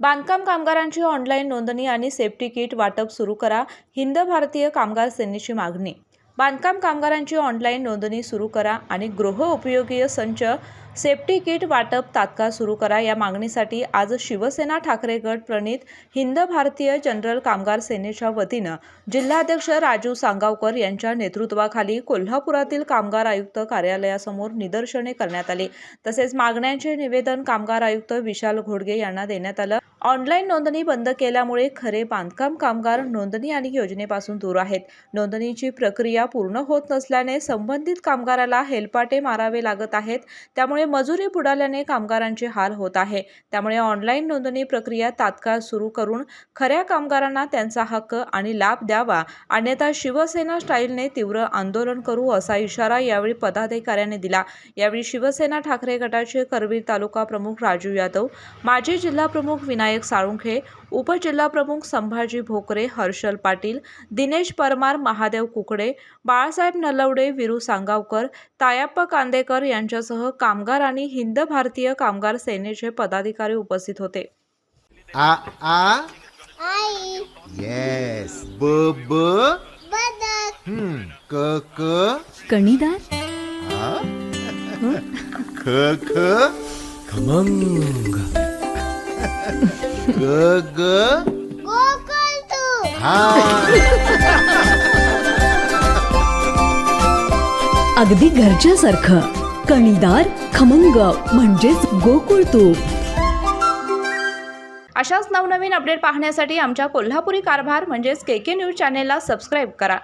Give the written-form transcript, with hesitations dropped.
बांधकाम कामगारांची ऑनलाईन नोंदणी आणि सेफ्टी किट वाटप सुरू करा. हिंद भारतीय कामगार सेनेची मागणी. बांधकाम कामगारांची ऑनलाईन नोंदणी सुरू करा आणि गृहोपयोगी संच सेफ्टी किट वाटप तात्काळ सुरू करा. या मागणीसाठी आज शिवसेना ठाकरे गट प्रणित हिंद भारतीय जनरल कामगार सेनेच्या वतीनं जिल्हाध्यक्ष राजू सांगावकर यांच्या नेतृत्वाखाली कोल्हापुरातील कामगार आयुक्त कार्यालयासमोर निदर्शने करण्यात आली. तसेच मागण्यांचे निवेदन कामगार आयुक्त विशाल घोडगे यांना देण्यात आलं. ऑनलाईन नोंदणी बंद केल्यामुळे खरे बांधकाम कामगार नोंदणी आणि योजनेपासून दूर आहेत. नोंदणीची प्रक्रिया पूर्ण होत नसल्याने संबंधित कामगाराला हेलपाटे मारावे लागत आहेत. त्यामुळे मजुरी बुडाल्याने कामगारांचे हाल होत आहे. त्यामुळे ऑनलाईन नोंदणी प्रक्रिया तात्काळ सुरू करून खऱ्या कामगारांना त्यांचा हक्क आणि लाभ द्यावा, अन्यथा शिवसेना स्टाईलने तीव्र आंदोलन करू असा इशारा यावेळी पदाधिकाऱ्यांनी दिला. यावेळी शिवसेना ठाकरे गटाचे करवीर तालुका प्रमुख राजू यादव, माजी जिल्हा प्रमुख विनायक साळुंखे, उपजिल्हा प्रमुख संभाजी भोकरे, हर्षल पाटील, दिनेश परमार, महादेव कुकडे, बाळासाहेब नलवडे, विरू सांगावकर, तायाप्पा कांदेकर यांच्यासह कामगार आणि हिंद भारतीय कामगार सेनेचे पदाधिकारी उपस्थित होते. आ आ आई येस ब ब बदक क क कणीदार, ख ख खमंग, ग ग गोकुळ तू हा अगदी घरच्यासारखं. कणीदार, खमंग म्हणजेच गोकुळ तूप. अशाच नवनवीन अपडेट पाहण्यासाठी आमच्या कोल्हापुरी कारभार म्हणजेच KK न्यूज चॅनेलला सबस्क्राईब करा.